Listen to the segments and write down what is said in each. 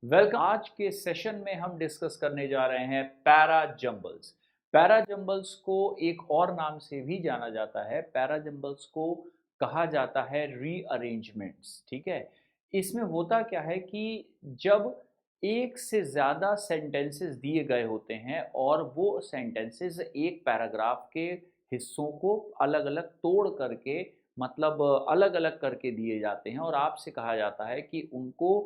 Welcome. आज के session में हम डिस्कस करने जा रहे हैं पैरा जंबल्स। पैरा जंबल्स को एक और नाम से भी जाना जाता है। पैरा जंबल्स को कहा जाता है रीअरेंजमेंट्स। ठीक है, इसमें होता क्या है कि जब एक से ज़्यादा सेंटेंसेस दिए गए होते हैं और वो सेंटेंसेस एक पैराग्राफ के हिस्सों को अलग अलग तोड़ करके मतलब अलग अलग करके दिए जाते हैं और आपसे कहा जाता है कि उनको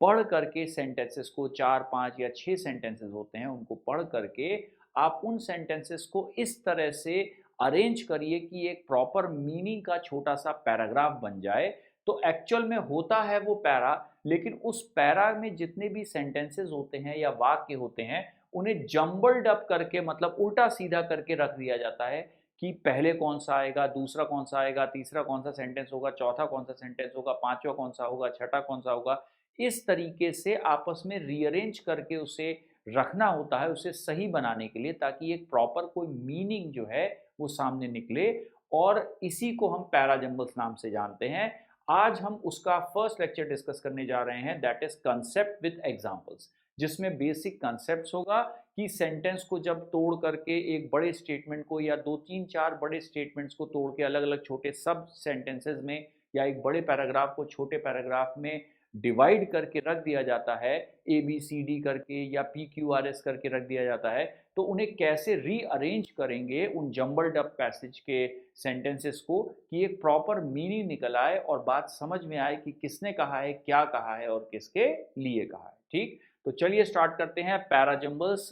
पढ़ करके सेंटेंसेस को 4 5 या 6 सेंटेंसेस होते हैं उनको पढ़ करके आप उन सेंटेंसेस को इस तरह से अरेंज करिए कि एक प्रॉपर मीनिंग का छोटा सा पैराग्राफ बन जाए। तो एक्चुअल में होता है वो पैरा, लेकिन उस पैरा में जितने भी सेंटेंसेस होते हैं या वाक्य होते हैं उन्हें जम्बल्ड अप करके मतलब उल्टा सीधा करके रख दिया जाता है कि पहले कौन सा आएगा, दूसरा कौन सा आएगा, तीसरा कौन सा सेंटेंस होगा, चौथा कौन सा सेंटेंस होगा, पांचवा कौन सा होगा, छठा कौन सा होगा। इस तरीके से आपस में रीअरेंज करके उसे रखना होता है, उसे सही बनाने के लिए, ताकि एक प्रॉपर कोई मीनिंग जो है वो सामने निकले। और इसी को हम पैराजम्बल्स नाम से जानते हैं। आज हम उसका फर्स्ट लेक्चर डिस्कस करने जा रहे हैं, that is concept with examples, जिसमें बेसिक कंसेप्ट्स होगा कि सेंटेंस को जब तोड़ करके एक बड़े स्टेटमेंट को या दो तीन चार बड़े स्टेटमेंट्स को तोड़ के अलग अलग छोटे सब सेंटेंसेस में या एक बड़े पैराग्राफ को छोटे पैराग्राफ में डिवाइड करके रख दिया जाता है, ए बी सी डी करके या पी क्यू आर एस करके रख दिया जाता है, तो उन्हें कैसे रीअरेंज करेंगे उन जम्बल्ड अप पैसेज के सेंटेंसेस को कि एक प्रॉपर मीनिंग निकल आए और बात समझ में आए कि किसने कहा है, क्या कहा है और किसके लिए कहा है। ठीक, तो चलिए स्टार्ट करते हैं पैराजम्बल्स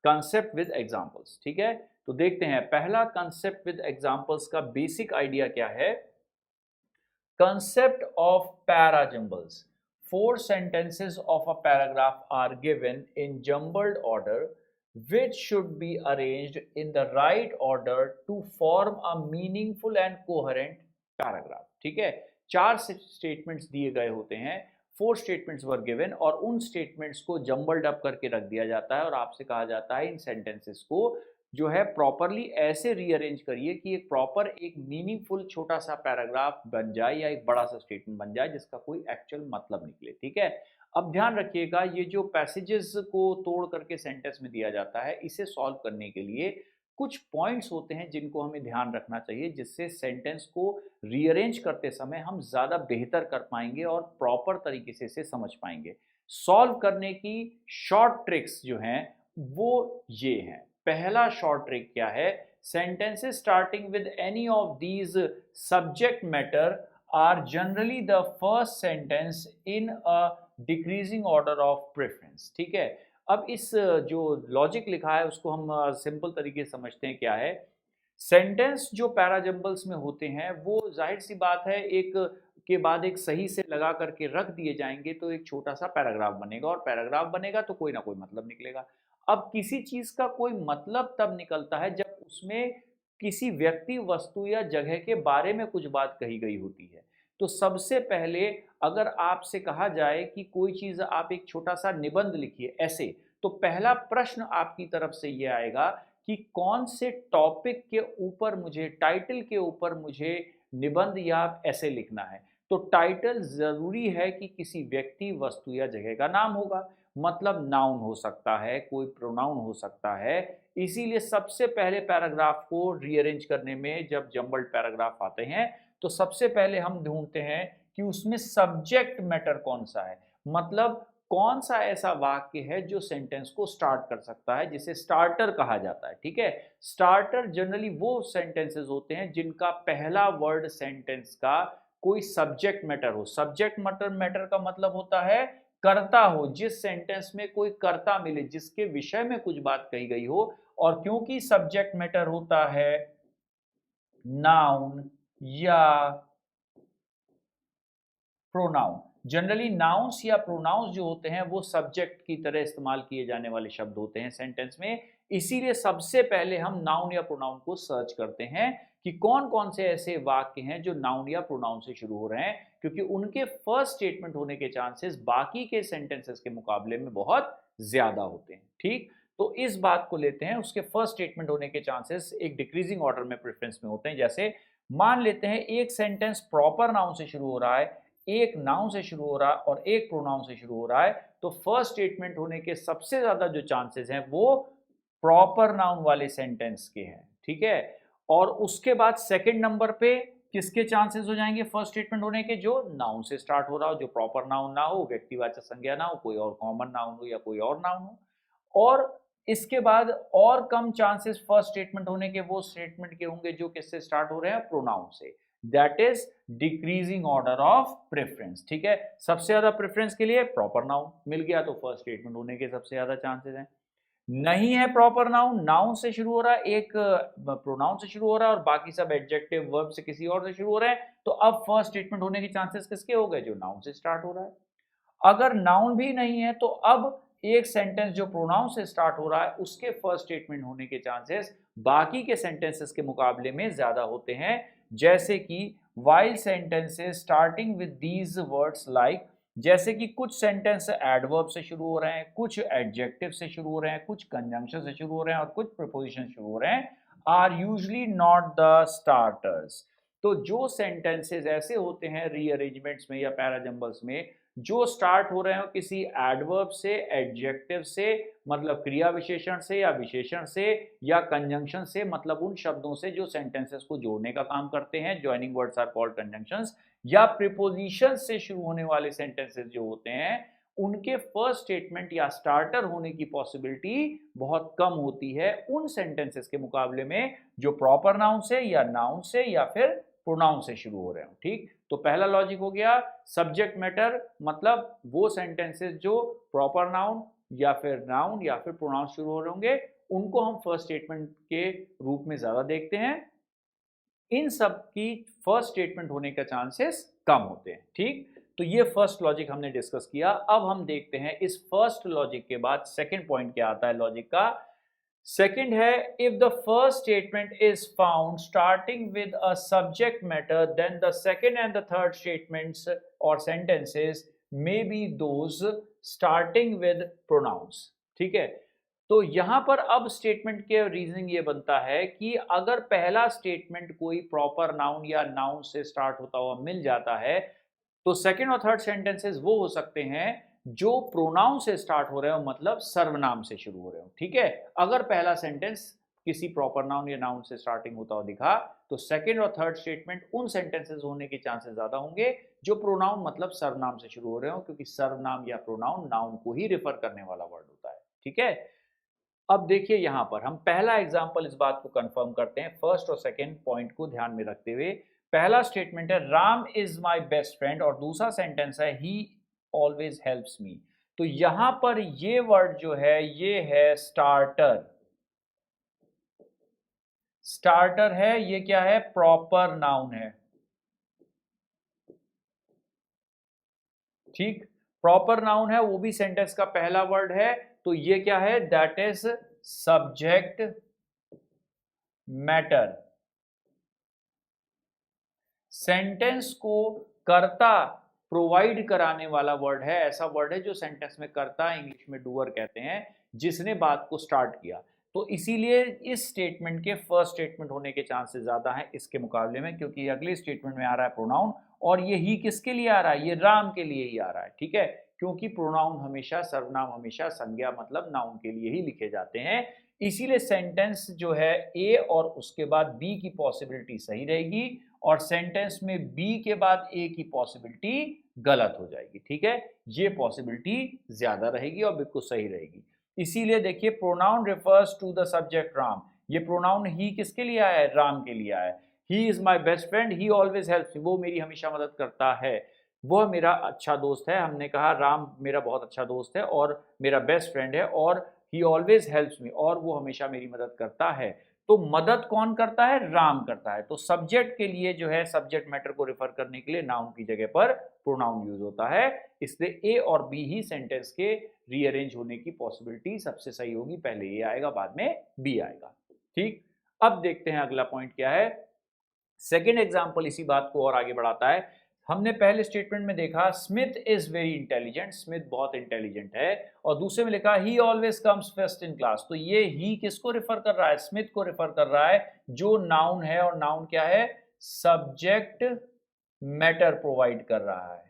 कंसेप्ट विद एग्जांपल्स। ठीक है, तो देखते हैं पहला कंसेप्ट विद एग्जांपल्स का बेसिक आइडिया क्या है। Concept of parajumbles. Four sentences of a paragraph are given in jumbled order, which should be arranged in the right order to form a meaningful and coherent paragraph. ठीक है, चार statements दिए गए होते हैं, four statements were given और उन statements को जम्बल्ड अप करके रख दिया जाता है और आपसे कहा जाता है इन सेंटेंसेस को जो है प्रॉपरली ऐसे रीअरेंज करिए कि एक प्रॉपर एक मीनिंगफुल छोटा सा पैराग्राफ बन जाए या एक बड़ा सा स्टेटमेंट बन जाए जिसका कोई एक्चुअल मतलब निकले। ठीक है, अब ध्यान रखिएगा ये जो पैसेजेस को तोड़ करके सेंटेंस में दिया जाता है इसे सॉल्व करने के लिए कुछ पॉइंट्स होते हैं जिनको हमें ध्यान रखना चाहिए, जिससे सेंटेंस को रीअरेंज करते समय हम ज़्यादा बेहतर कर पाएंगे और प्रॉपर तरीके से इसे समझ पाएंगे। सॉल्व करने की शॉर्ट ट्रिक्स जो हैं वो ये हैं। पहला शॉर्ट ट्रिक क्या है, sentences starting with any of these subject matter are generally the first sentence in a decreasing order of preference. ठीक है, अब इस जो लॉजिक लिखा है उसको हम सिंपल तरीके से समझते हैं। क्या है, सेंटेंस जो पैराजम्बल्स में होते हैं वो जाहिर सी बात है एक के बाद एक सही से लगा करके रख दिए जाएंगे तो एक छोटा सा पैराग्राफ बनेगा और पैराग्राफ बनेगा तो कोई ना कोई मतलब निकलेगा। अब किसी चीज का कोई मतलब तब निकलता है जब उसमें किसी व्यक्ति, वस्तु या जगह के बारे में कुछ बात कही गई होती है। तो सबसे पहले अगर आपसे कहा जाए कि कोई चीज आप एक छोटा सा निबंध लिखिए ऐसे, तो पहला प्रश्न आपकी तरफ से ये आएगा कि कौन से टॉपिक के ऊपर मुझे, टाइटल के ऊपर मुझे निबंध या ऐसे लिखना है। तो टाइटल जरूरी है कि किसी व्यक्ति, वस्तु या जगह का नाम होगा, मतलब नाउन हो सकता है, कोई प्रोनाउन हो सकता है। इसीलिए सबसे पहले पैराग्राफ को रीअरेंज करने में जब जंबल्ड पैराग्राफ आते हैं तो सबसे पहले हम ढूंढते हैं कि उसमें सब्जेक्ट मैटर कौन सा है, मतलब कौन सा ऐसा वाक्य है जो सेंटेंस को स्टार्ट कर सकता है, जिसे स्टार्टर कहा जाता है। ठीक है, स्टार्टर जनरली वो सेंटेंसेस होते हैं जिनका पहला वर्ड सेंटेंस का कोई सब्जेक्ट मैटर हो। सब्जेक्ट मैटर का मतलब होता है कर्ता हो, जिस सेंटेंस में कोई कर्ता मिले, जिसके विषय में कुछ बात कही गई हो। और क्योंकि सब्जेक्ट मैटर होता है नाउन या प्रोनाउन, जनरली नाउन्स या प्रोनाउंस जो होते हैं वो सब्जेक्ट की तरह इस्तेमाल किए जाने वाले शब्द होते हैं सेंटेंस में। इसीलिए सबसे पहले हम नाउन या प्रोनाउन को सर्च करते हैं कि कौन कौन से ऐसे वाक्य हैं जो नाउन या प्रोनाउन से शुरू हो रहे हैं, क्योंकि उनके फर्स्ट स्टेटमेंट होने के चांसेस बाकी के सेंटेंसेस के मुकाबले में बहुत ज्यादा होते हैं। ठीक, तो इस बात को लेते हैं, उसके फर्स्ट स्टेटमेंट होने के चांसेस एक डिक्रीजिंग ऑर्डर में प्रेफरेंस में होते हैं। जैसे मान लेते हैं एक सेंटेंस प्रॉपर नाउन से शुरू हो रहा है, एक नाउन से शुरू हो रहा है और एक प्रोनाउन से शुरू हो रहा है, तो फर्स्ट स्टेटमेंट होने के सबसे ज्यादा जो चांसेस हैं वो प्रॉपर नाउन वाले सेंटेंस के हैं, ठीक है। और उसके बाद सेकंड नंबर पे किसके चांसेस हो जाएंगे फर्स्ट स्टेटमेंट होने के, जो नाउन से स्टार्ट हो रहा हो, जो प्रॉपर नाउन ना हो, व्यक्तिवाचक संज्ञा ना हो, कोई और कॉमन नाउन हो या कोई और नाउन हो। और इसके बाद और कम चांसेस फर्स्ट स्टेटमेंट होने के वो स्टेटमेंट के होंगे जो किससे स्टार्ट हो रहे हैं, प्रोनाउन से। That is decreasing order of preference, ठीक है। सबसे ज्यादा प्रेफरेंस के लिए प्रॉपर नाउन मिल गया तो फर्स्ट स्टेटमेंट होने के सबसे ज्यादा चांसेस हैं। नहीं है प्रॉपर नाउन, नाउन से शुरू हो रहा है, एक प्रोनाउन से शुरू हो रहा है और बाकी सब एडजेक्टिव वर्ब से किसी और से शुरू हो रहे हैं, तो अब फर्स्ट स्टेटमेंट होने के चांसेस किसके हो गए, जो नाउन से स्टार्ट हो रहा है। अगर नाउन भी नहीं है तो अब एक सेंटेंस जो प्रोनाउन से स्टार्ट हो रहा है उसके फर्स्ट स्टेटमेंट होने के चांसेस बाकी के सेंटेंसेस के मुकाबले में ज्यादा होते हैं। जैसे कि while sentences starting with these words like, जैसे कि कुछ सेंटेंस एडवर्ब से शुरू हो रहे हैं, कुछ एडजेक्टिव से शुरू हो रहे हैं, कुछ कंजंक्शन से शुरू हो रहे हैं और कुछ प्रीपोजिशन शुरू हो रहे हैं, are usually not the starters. तो जो सेंटेंसेस ऐसे होते हैं रीअरेंजमेंट्स में या पैराजंबल्स में जो स्टार्ट हो रहे हो किसी एडवर्ब से, एडजेक्टिव से मतलब क्रिया विशेषण से या विशेषण से, या कंजंक्शन से मतलब उन शब्दों से जो सेंटेंसेस को जोड़ने का काम करते हैं, joining words are called conjunctions, या प्रीपोजिशन से शुरू होने वाले सेंटेंसेस जो होते हैं उनके फर्स्ट स्टेटमेंट या स्टार्टर होने की पॉसिबिलिटी बहुत कम होती है उन सेंटेंसेस के मुकाबले में जो प्रॉपर नाउन से या नाउन से या फिर प्रोनाउन से शुरू हो रहे हो, ठीक। तो पहला लॉजिक हो गया, सब्जेक्ट मैटर मतलब वो सेंटेंसेस जो प्रॉपर नाउन या फिर नाउन या फिर प्रोनाउन शुरू हो रहे होंगे उनको हम फर्स्ट स्टेटमेंट के रूप में ज्यादा देखते हैं, इन सब की फर्स्ट स्टेटमेंट होने का चांसेस कम होते हैं, ठीक। तो ये फर्स्ट लॉजिक हमने डिस्कस किया। अब हम देखते हैं इस फर्स्ट लॉजिक के बाद सेकंड पॉइंट क्या आता है लॉजिक का। सेकंड है, if the first statement is found starting with a subject matter then the second and the third statements और sentences may be those starting with pronouns, ठीक है। तो यहां पर अब स्टेटमेंट के रीजनिंग ये बनता है कि अगर पहला स्टेटमेंट कोई प्रॉपर नाउन या नाउन से स्टार्ट होता हुआ मिल जाता है तो सेकंड और थर्ड सेंटेंसेस वो हो सकते हैं जो प्रोनाउन से स्टार्ट हो रहे हो मतलब सर्वनाम से शुरू हो रहे हो, ठीक है। अगर पहला सेंटेंस किसी प्रॉपर नाउन या नाउन से स्टार्टिंग होता हुआ दिखा तो सेकंड और थर्ड स्टेटमेंट उन सेंटेंसेस होने के चांसेस ज्यादा होंगे जो प्रोनाउन मतलब सर्वनाम से शुरू हो रहे हो, क्योंकि सर्वनाम या प्रोनाउन नाउन को ही रिफर करने वाला वर्ड होता है, ठीक है। अब देखिए यहां पर हम पहला एग्जांपल इस बात को कंफर्म करते हैं फर्स्ट और सेकंड पॉइंट को ध्यान में रखते हुए। पहला स्टेटमेंट है Ram is my best friend और दूसरा सेंटेंस है ही ऑलवेज हेल्प्स मी। तो यहां पर ये वर्ड जो है ये है स्टार्टर। स्टार्टर है, ये क्या है, प्रॉपर नाउन है, ठीक। प्रॉपर नाउन है, वो भी सेंटेंस का पहला वर्ड है, तो ये क्या है, that is subject matter. Sentence को कर्ता प्रोवाइड कराने वाला वर्ड है, ऐसा वर्ड है जो सेंटेंस में कर्ता इंग्लिश में डूअर कहते हैं, जिसने बात को स्टार्ट किया। तो इसीलिए इस स्टेटमेंट के फर्स्ट स्टेटमेंट होने के चांसेस ज्यादा हैं इसके मुकाबले में, क्योंकि अगले स्टेटमेंट में आ रहा है प्रोनाउन और ये ही किसके लिए आ रहा है, ये राम के लिए ही आ रहा है, ठीक है। क्योंकि प्रोनाउन हमेशा, सर्वनाम हमेशा संज्ञा मतलब नाउन के लिए ही लिखे जाते हैं, इसीलिए सेंटेंस जो है ए और उसके बाद बी की पॉसिबिलिटी सही रहेगी और सेंटेंस में बी के बाद ए की पॉसिबिलिटी गलत हो जाएगी, ठीक है। ये पॉसिबिलिटी ज्यादा रहेगी और बिल्कुल सही रहेगी। इसीलिए देखिए pronoun refers to the subject Ram, ये प्रोनाउन ही किसके लिए आया है, राम के लिए आया है। He is my best friend, he always helps me, वो मेरी हमेशा मदद करता है, वह मेरा अच्छा दोस्त है। हमने कहा राम मेरा बहुत अच्छा दोस्त है और मेरा बेस्ट फ्रेंड है और ही ऑलवेज हेल्प्स मी, और वो हमेशा मेरी मदद करता है। तो मदद कौन करता है, राम करता है। तो सब्जेक्ट के लिए जो है सब्जेक्ट मैटर को रिफर करने के लिए नाउन की जगह पर प्रोनाउन यूज होता है, इसलिए ए और बी ही सेंटेंस के रीअरेंज होने की पॉसिबिलिटी सबसे सही होगी, पहले ए आएगा बाद में बी आएगा, ठीक। अब देखते हैं अगला पॉइंट क्या है। सेकेंड एग्जाम्पल इसी बात को और आगे बढ़ाता है। हमने पहले स्टेटमेंट में देखा Smith is very intelligent, Smith बहुत इंटेलिजेंट है, और दूसरे में लिखा ही always comes first in class. तो ये ही किसको रिफर कर रहा है, स्मिथ को रिफर कर रहा है, जो नाउन है, और नाउन क्या है, सब्जेक्ट मैटर प्रोवाइड कर रहा है,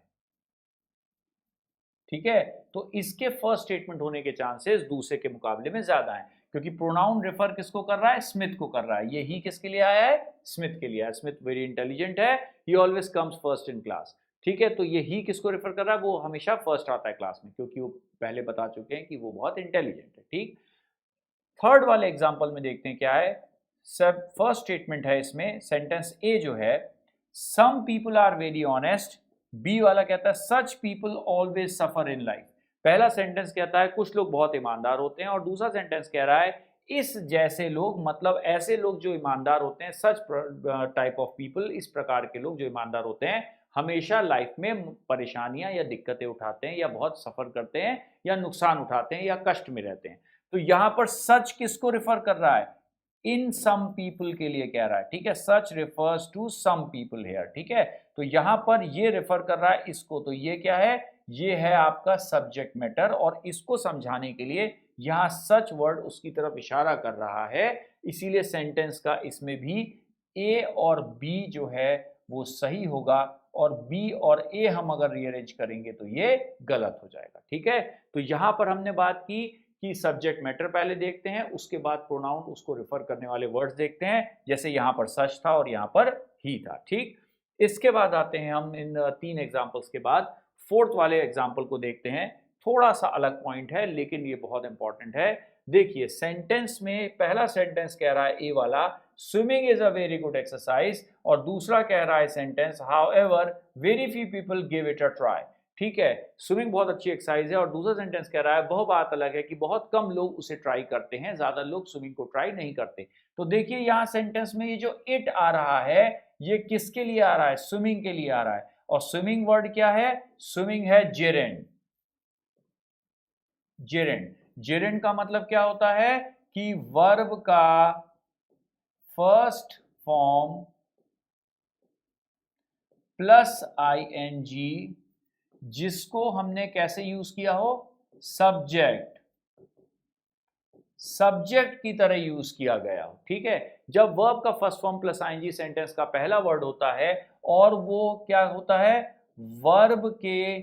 ठीक है, तो इसके फर्स्ट स्टेटमेंट होने के चांसेस दूसरे के मुकाबले में ज्यादा हैं, क्योंकि प्रोनाउन रेफर किसको कर रहा है, स्मिथ को कर रहा है। ये ही किसके लिए आया है, स्मिथ के लिए आया। स्मिथ वेरी इंटेलिजेंट है, ही always comes first in class. ठीक है, तो ये ही किसको रेफर कर रहा है, वो हमेशा फर्स्ट आता है क्लास में, क्योंकि वो पहले बता चुके हैं कि वो बहुत इंटेलिजेंट है। ठीक, थर्ड वाले एग्जाम्पल में देखते हैं क्या है। सब फर्स्ट स्टेटमेंट है इसमें, सेंटेंस ए जो है, some people are very honest. B वाला कहता है such people always suffer in life. पहला सेंटेंस कहता है कुछ लोग बहुत ईमानदार होते हैं, और दूसरा सेंटेंस कह रहा है इस जैसे लोग, मतलब ऐसे लोग जो ईमानदार होते हैं, सच टाइप ऑफ पीपल, इस प्रकार के लोग जो ईमानदार होते हैं हमेशा लाइफ में परेशानियां या दिक्कतें उठाते हैं, या बहुत सफर करते हैं, या नुकसान उठाते हैं, या कष्ट में रहते हैं। तो यहां पर सच किसको रिफर कर रहा है, इन सम पीपल के लिए कह रहा है। ठीक है, such refers to some people here. ठीक है, तो यहां पर ये रेफर कर रहा है इसको, तो ये क्या है, ये है आपका सब्जेक्ट मैटर, और इसको समझाने के लिए यहां सच वर्ड उसकी तरफ इशारा कर रहा है, इसीलिए सेंटेंस का इसमें भी ए और बी जो है वो सही होगा, और बी और ए हम अगर रीअरेंज करेंगे तो ये गलत हो जाएगा। ठीक है, तो यहां पर हमने बात की कि सब्जेक्ट मैटर पहले देखते हैं, उसके बाद प्रोनाउन उसको रिफर करने वाले वर्ड्स देखते हैं, जैसे यहां पर सच था और यहां पर ही था। ठीक, इसके बाद आते हैं हम इन तीन एग्जांपल्स के बाद फोर्थ वाले एग्जांपल को देखते हैं। थोड़ा सा अलग पॉइंट है, लेकिन ये बहुत इंपॉर्टेंट है। देखिए, सेंटेंस में पहला सेंटेंस कह रहा है ए वाला, swimming is a very good exercise, और दूसरा कह रहा है sentence, however very few people give it a try. ठीक है, स्विमिंग बहुत अच्छी एक्सरसाइज है, और दूसरा सेंटेंस कह रहा है वह बात अलग है कि बहुत कम लोग उसे ट्राई करते हैं, ज्यादा लोग स्विमिंग को ट्राई नहीं करते। तो देखिए यहाँ सेंटेंस में ये जो इट आ रहा है, ये किसके लिए आ रहा है, स्विमिंग के लिए आ रहा है, और स्विमिंग वर्ड क्या है, स्विमिंग है जेरेंड। जेरेंड, जेरेंड का मतलब क्या होता है कि वर्ब का फर्स्ट फॉर्म प्लस आईएनजी, जिसको हमने कैसे यूज किया हो, सब्जेक्ट, सब्जेक्ट की तरह यूज किया गया हो। ठीक है, जब वर्ब का first form plus ING sentence का पहला वर्ड होता है, और वो क्या होता है, वर्ब के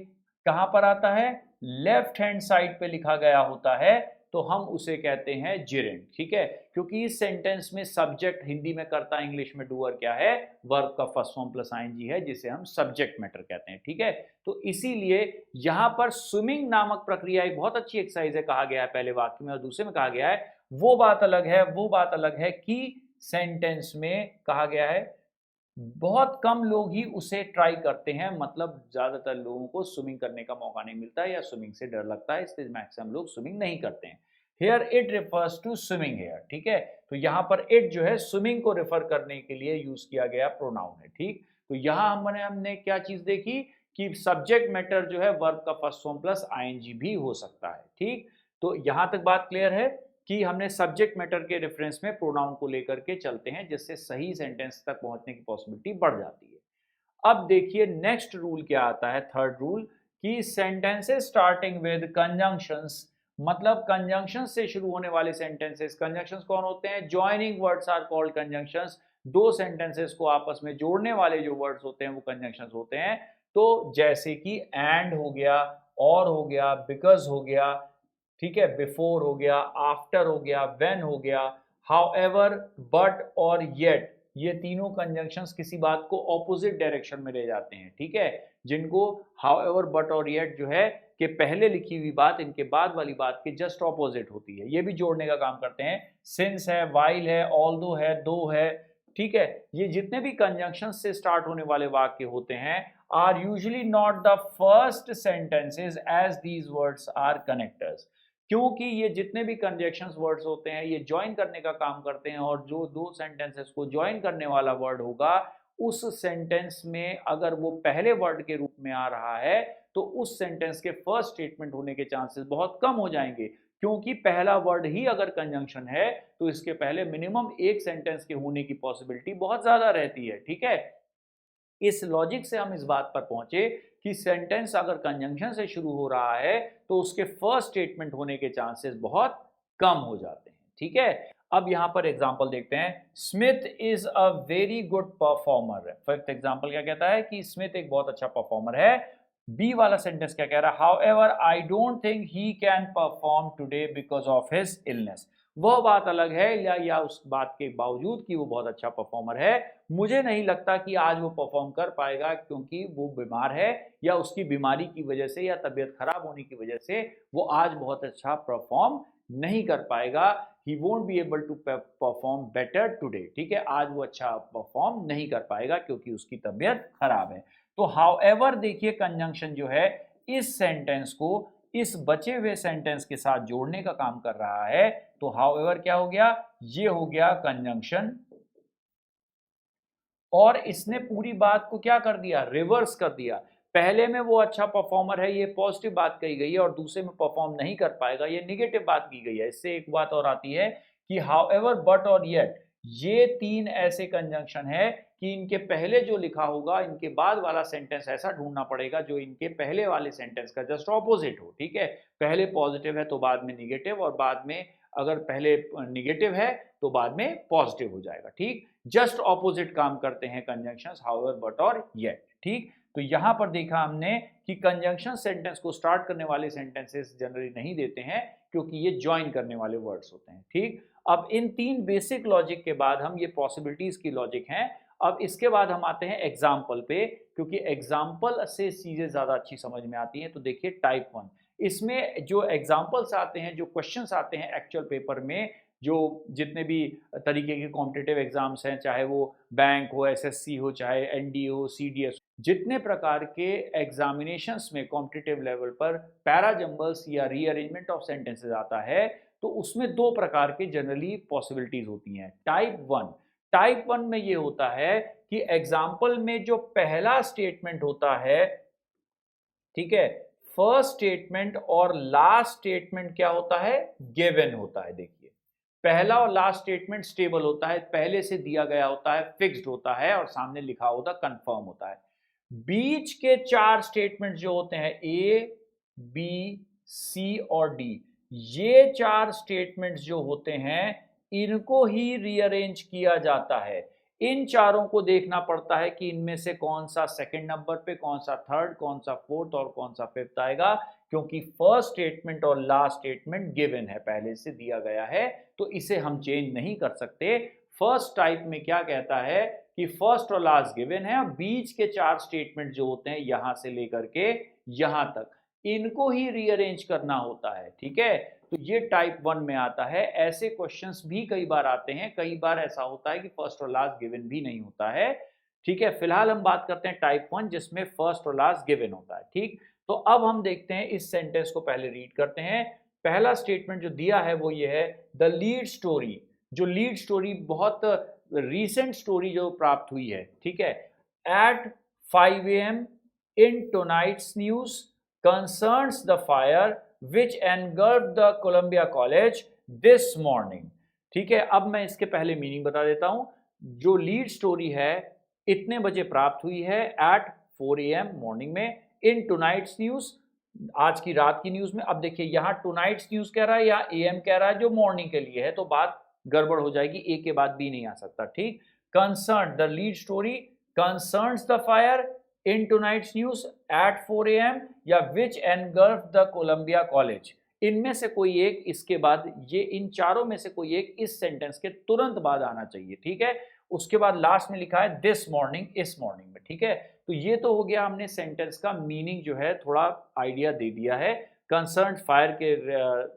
कहां पर आता है, लेफ्ट हैंड साइड पे लिखा गया होता है, तो हम उसे कहते हैं जेरेंड। ठीक है, क्योंकि इस सेंटेंस में सब्जेक्ट हिंदी में करता, इंग्लिश में डूअर क्या है, वर्ब का फर्स्ट फॉर्म प्लस आईएनजी है, जिसे हम सब्जेक्ट मैटर कहते हैं। ठीक है, तो इसीलिए यहां पर स्विमिंग नामक प्रक्रिया एक बहुत अच्छी एक्सरसाइज है कहा गया है पहले वाक्य में, और दूसरे में कहा गया है वो बात अलग है, वो बात अलग है कि सेंटेंस में कहा गया है बहुत कम लोग ही उसे ट्राई करते हैं, मतलब ज्यादातर लोगों को स्विमिंग करने का मौका नहीं मिलता है, या स्विमिंग से डर लगता है, इसलिए मैक्सिमम लोग स्विमिंग नहीं करते हैं। Here it refers to swimming here. ठीक है, तो यहाँ पर इट जो है स्विमिंग को रेफर करने के लिए यूज किया गया प्रोनाउन है। ठीक, तो यहाँ हमने क्या चीज देखी कि सब्जेक्ट मैटर जो है वर्ब का फर्स्ट फॉर्म प्लस आईएनजी भी हो सकता है। ठीक, तो यहां तक बात क्लियर है कि हमने सब्जेक्ट मैटर के रेफरेंस में प्रोनाउन को लेकर के चलते हैं, जिससे सही सेंटेंस तक पहुंचने की पॉसिबिलिटी बढ़ जाती है। अब देखिए नेक्स्ट रूल क्या आता है, थर्ड रूल, कि सेंटेंसेस स्टार्टिंग विद कंजंक्शंस, मतलब कंजंक्शन से शुरू होने वाले सेंटेंसेस, कंजंक्शंस कौन होते हैं, joining words are called conjunctions. दो सेंटेंसेस को आपस में जोड़ने वाले जो वर्ड्स होते हैं वो कंजंक्शंस होते हैं। तो जैसे कि एंड हो गया, और हो गया, बिकॉज हो गया, ठीक है, बिफोर हो गया, आफ्टर हो गया, व्हेन हो गया, हाउएवर, बट और येट, ये तीनों कंजंक्शंस किसी बात को ऑपोजिट डायरेक्शन में ले जाते हैं। ठीक है, जिनको हाउएवर, बट और येट जो है कि पहले लिखी हुई बात इनके बाद वाली बात के जस्ट ऑपोजिट होती है, ये भी जोड़ने का काम करते हैं। सिंस है, वाइल है, ऑल्दो है, दो है। ठीक है, ये जितने भी कंजंक्शन से स्टार्ट होने वाले वाक्य होते हैं are usually not the first sentences as these words are connectors, क्योंकि ये जितने भी कंजंक्शंस वर्ड्स होते हैं ये ज्वाइन करने का काम करते हैं, और जो दो सेंटेंसेस को ज्वाइन करने वाला वर्ड होगा उस सेंटेंस में अगर वो पहले वर्ड के रूप में आ रहा है, तो उस सेंटेंस के फर्स्ट स्टेटमेंट होने के चांसेस बहुत कम हो जाएंगे, क्योंकि पहला वर्ड ही अगर कंजंक्शन है तो इसके पहले मिनिमम एक सेंटेंस के होने की पॉसिबिलिटी बहुत ज्यादा रहती है। ठीक है, इस लॉजिक से हम इस बात पर पहुंचे कि सेंटेंस अगर कंजंक्शन से शुरू हो रहा है तो उसके फर्स्ट स्टेटमेंट होने के चांसेस बहुत कम हो जाते हैं। ठीक है, अब यहां पर एग्जांपल देखते हैं, Smith is a very good performer. Fifth example क्या कहता है कि स्मिथ एक बहुत अच्छा परफॉर्मर है, बी वाला सेंटेंस क्या कह रहा है, how ever I don't think he can perform today because of his illness. वह बात अलग है या उस बात के बावजूद कि वो बहुत अच्छा परफॉर्मर है, मुझे नहीं लगता कि आज वो परफॉर्म कर पाएगा क्योंकि वो बीमार है, या उसकी बीमारी की वजह से या तबीयत खराब होने की वजह से वो आज बहुत अच्छा परफॉर्म नहीं कर पाएगा। He won't be able to perform better today, ठीक है, आज वो अच्छा परफॉर्म नहीं कर पाएगा क्योंकि उसकी तबीयत खराब है। तो हाउएवर देखिए कंजंक्शन जो है इस सेंटेंस को इस बचे हुए सेंटेंस के साथ जोड़ने का काम कर रहा है। तो हाउएवर क्या हो गया, ये हो गया कंजंक्शन, और इसने पूरी बात को क्या कर दिया, रिवर्स कर दिया। पहले में वो अच्छा परफॉर्मर है, ये पॉजिटिव बात कही गई है, और दूसरे में परफॉर्म नहीं कर पाएगा, ये निगेटिव बात की गई है। इससे एक बात और आती है कि हाउएवर, बट और येट, ये तीन ऐसे कंजंक्शन है कि इनके पहले जो लिखा होगा, इनके बाद वाला सेंटेंस ऐसा ढूंढना पड़ेगा जो इनके पहले वाले सेंटेंस का जस्ट ऑपोजिट हो, ठीक है। पहले पॉजिटिव है तो बाद में निगेटिव, और बाद में अगर पहले निगेटिव है तो बाद में पॉजिटिव हो जाएगा, ठीक। जस्ट ऑपोजिट काम करते हैं कंजंक्शंस हाउएवर, बट और येट, ठीक। तो यहां पर देखा हमने कि कंजंक्शन सेंटेंस को स्टार्ट करने वाले सेंटेंसेस जनरली नहीं देते हैं क्योंकि ये ज्वाइन करने वाले वर्ड्स होते हैं, ठीक। अब इन तीन बेसिक लॉजिक के बाद हम, ये पॉसिबिलिटीज की लॉजिक हैं, अब इसके बाद हम आते हैं एग्जाम्पल पे, क्योंकि एग्जाम्पल से चीजें ज्यादा अच्छी समझ में आती हैं। तो देखिए टाइप 1, इसमें जो एग्जाम्पल्स आते हैं, जो क्वेश्चंस आते हैं एक्चुअल पेपर में, जो जितने भी तरीके के कॉम्पिटिटिव एग्जाम्स हैं, चाहे वो बैंक हो, एसएससी हो, चाहे एनडीए हो, सीडीएस, जितने प्रकार के एग्जामिनेशंस में कॉम्पिटिटिव लेवल पर पैराजंबल्स या रीअरेंजमेंट ऑफ सेंटेंसेस आता है, तो उसमें दो प्रकार के जनरली पॉसिबिलिटीज होती हैं। टाइप वन में ये होता है कि एग्जाम्पल में जो पहला स्टेटमेंट होता है, ठीक है, फर्स्ट स्टेटमेंट और लास्ट स्टेटमेंट क्या होता है, गिवन होता है। देखिए पहला और लास्ट स्टेटमेंट स्टेबल होता है, पहले से दिया गया होता है, फिक्स्ड होता है, और सामने लिखा होता कंफर्म होता है। बीच के चार स्टेटमेंट जो होते हैं, ए बी सी और डी, ये चार स्टेटमेंट्स जो होते हैं इनको ही रीअरेंज किया जाता है। इन चारों को देखना पड़ता है कि इनमें से कौन सा सेकंड नंबर पे, कौन सा थर्ड, कौन सा फोर्थ और कौन सा फिफ्थ आएगा, क्योंकि फर्स्ट स्टेटमेंट और लास्ट स्टेटमेंट गिवन है, पहले से दिया गया है, तो इसे हम चेंज नहीं कर सकते। फर्स्ट टाइप में क्या कहता है कि फर्स्ट और लास्ट गिवन है, बीच के चार स्टेटमेंट जो होते हैं यहां से लेकर के यहां तक, इनको ही रीअरेंज करना होता है, ठीक है। तो ये टाइप 1 में आता है। ऐसे क्वेश्चंस भी कई बार आते हैं, कई बार ऐसा होता है कि फर्स्ट और लास्ट गिवन भी नहीं होता है, ठीक है। फिलहाल हम बात करते हैं टाइप 1 जिसमें फर्स्ट और लास्ट गिवन होता है, ठीक। तो अब हम देखते हैं इस सेंटेंस को, पहले रीड करते हैं। पहला स्टेटमेंट जो दिया है वो ये है, द लीड स्टोरी, जो लीड स्टोरी बहुत रीसेंट स्टोरी जो प्राप्त हुई है, ठीक है, eight 5 AM in tonight's news concerns the fire which engulfed the Columbia College this morning, ठीक है। अब मैं इसके पहले मीनिंग बता देता हूं। जो लीड स्टोरी है इतने बजे प्राप्त हुई है, एट 4 AM मॉर्निंग में, इन टुनाइट्स न्यूज, आज की रात की न्यूज में। अब देखिए यहाँ टुनाइट्स न्यूज कह रहा है या AM कह रहा है, जो मॉर्निंग के लिए है, तो बात गड़बड़ हो जाएगी, ए के बाद बी नहीं आ सकता, ठीक। Concern, the lead story concerns the fire in tonight's news at 4 AM, या विच एनगल्फ द कोलंबिया कॉलेज, इनमें से कोई एक, इसके बाद ये इन चारों में से कोई एक इस सेंटेंस के तुरंत बाद आना चाहिए, ठीक है। उसके बाद लास्ट में लिखा है दिस मॉर्निंग, इस मॉर्निंग में, ठीक है। तो ये तो हो गया, हमने सेंटेंस का मीनिंग जो है थोड़ा आइडिया दे दिया है। कंसर्न फायर के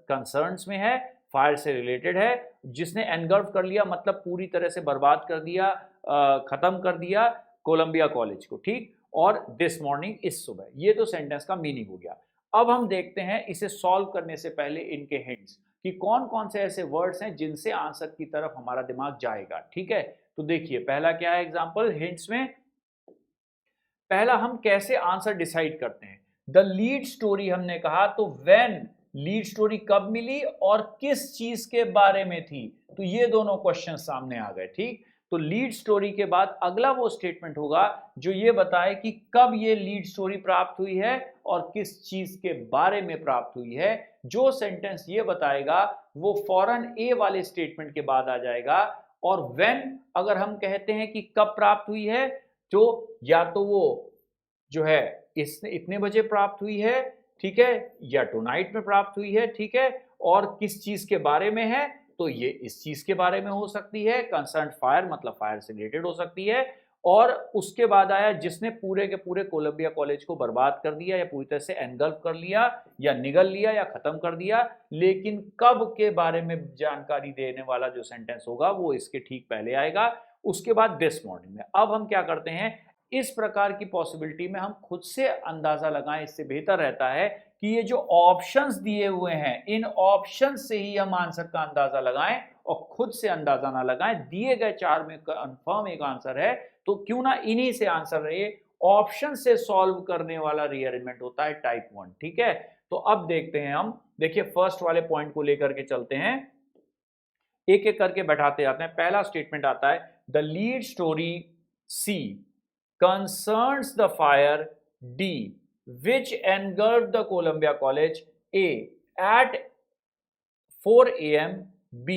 कंसर्न्स में है, फायर से रिलेटेड है, जिसने एनगल्फ कर लिया मतलब पूरी तरह से बर्बाद कर दिया, खत्म कर दिया कोलंबिया कॉलेज को, ठीक। और दिस मॉर्निंग, इस सुबह, ये तो सेंटेंस का मीनिंग हो गया। अब हम देखते हैं इसे सॉल्व करने से पहले इनके हिंट्स, कि कौन कौन से ऐसे वर्ड्स हैं जिनसे आंसर की तरफ हमारा दिमाग जाएगा, ठीक है। तो देखिए पहला क्या है एग्जांपल हिंट्स में, पहला हम कैसे आंसर डिसाइड करते हैं। द लीड स्टोरी हमने कहा, तो व्हेन, लीड स्टोरी कब मिली और किस चीज के बारे में थी, तो ये दोनों क्वेश्चन सामने आ गए, ठीक। तो लीड स्टोरी के बाद अगला वो स्टेटमेंट होगा जो ये बताए कि कब ये लीड स्टोरी प्राप्त हुई है और किस चीज के बारे में प्राप्त हुई है। जो सेंटेंस ये बताएगा वो फौरन ए वाले स्टेटमेंट के बाद आ जाएगा। और व्हेन अगर हम कहते हैं कि कब प्राप्त हुई है, तो या तो वो जो है इसने इतने बजे प्राप्त हुई है, ठीक है, या टुनाइट में प्राप्त हुई है, ठीक है, और किस चीज के बारे में है, तो ये इस चीज के बारे में हो सकती है, कंसर्न फायर मतलब फायर से रिलेटेड हो सकती है। और उसके बाद आया जिसने पूरे के पूरे कोलंबिया कॉलेज को बर्बाद कर दिया या पूरी तरह से एनगल्फ कर लिया या निगल लिया या खत्म कर दिया, लेकिन कब के बारे में जानकारी देने वाला जो सेंटेंस होगा वो इसके ठीक पहले आएगा। उसके बाद दिस मॉर्निंग में। अब हम क्या करते हैं, इस प्रकार की पॉसिबिलिटी में हम खुद से अंदाजा लगाएं, इससे बेहतर रहता है कि ये जो ऑप्शंस दिए हुए हैं इन ऑप्शंस से ही हम आंसर का अंदाजा लगाएं और खुद से अंदाजा ना लगाएं। दिए गए चार में कंफर्म एक आंसर है तो क्यों ना इन्हीं से आंसर रहे। ऑप्शन से सॉल्व करने वाला रीअरेंजमेंट होता है टाइप 1, ठीक है। तो अब देखते हैं हम, देखिए फर्स्ट वाले पॉइंट को लेकर के चलते हैं, एक एक करके बैठाते जाते हैं। पहला स्टेटमेंट आता है the lead story C concerns the fire D which engulfed the Columbia College A at 4 a.m. B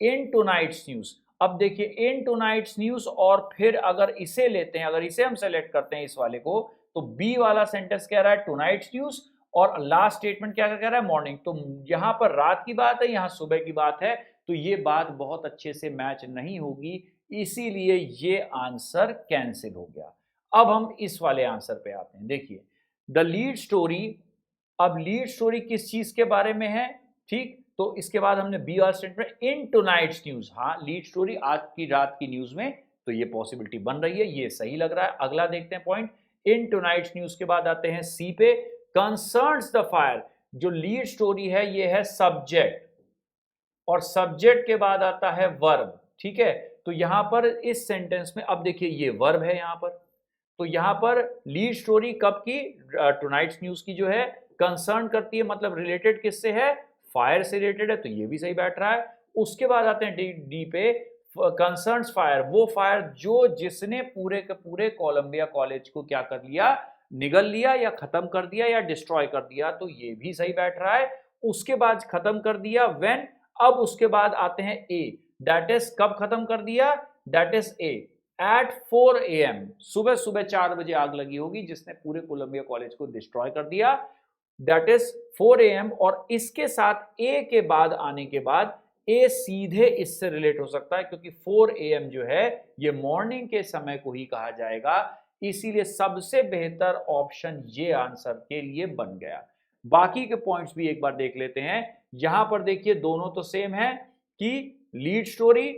in tonight's news। अब देखिए इन टुनाइट्स न्यूज और फिर अगर इसे लेते हैं, अगर इसे हम सेलेक्ट करते हैं इस वाले को, तो बी वाला सेंटेंस कह रहा है टुनाइट्स न्यूज और लास्ट स्टेटमेंट क्या कह रहा है, मॉर्निंग। तो यहां पर रात की बात है, यहां सुबह की बात है, तो ये बात बहुत अच्छे से मैच नहीं होगी, इसीलिए ये आंसर कैंसिल हो गया। अब हम इस वाले आंसर पे आते हैं। देखिए द लीड स्टोरी, अब लीड स्टोरी किस चीज के बारे में है, ठीक, तो इसके बाद हमने बी वाला स्टेटमेंट इन टुनाइट्स न्यूज, हाँ लीड स्टोरी आज की रात की न्यूज में, तो ये पॉसिबिलिटी बन रही है, ये सही लग रहा है। अगला देखते हैं पॉइंट, इन टुनाइट्स न्यूज के बाद आते हैं सी पे, कंसर्न्स द फायर, जो लीड स्टोरी है ये है सब्जेक्ट और सब्जेक्ट के बाद आता है वर्ब, ठीक है। तो यहां पर इस सेंटेंस में अब देखिए ये वर्ब है यहां पर, तो यहां पर लीड स्टोरी कब की, टुनाइट्स न्यूज की जो है, कंसर्न करती है मतलब रिलेटेड किससे है, फायर से रिलेटेड है, तो ये भी सही बैठ रहा है। उसके बाद आते हैं डी पे, कंसर्न्स फायर, वो फायर जो जिसने पूरे के पूरे कोलंबिया कॉलेज को क्या कर लिया, निगल लिया या खत्म कर दिया या डिस्ट्रॉय कर दिया, तो ये भी सही बैठ रहा है। उसके बाद खत्म कर दिया व्हेन, अब उसके बाद आते हैं ए, दैट इज कब खत्म कर दिया, that is A at 4 AM, सुबह सुबह 4 बजे आग लगी होगी जिसने पूरे कोलंबिया कॉलेज को डिस्ट्रॉय कर दिया, दैट इज 4 AM। और इसके साथ ए के बाद आने के बाद ए सीधे इससे रिलेट हो सकता है क्योंकि 4 AM जो है ये मॉर्निंग के समय को ही कहा जाएगा, इसीलिए सबसे बेहतर ऑप्शन ये आंसर के लिए बन गया। बाकी के पॉइंट्स भी एक बार देख लेते हैं। यहां पर देखिए दोनों तो सेम है कि लीड स्टोरी,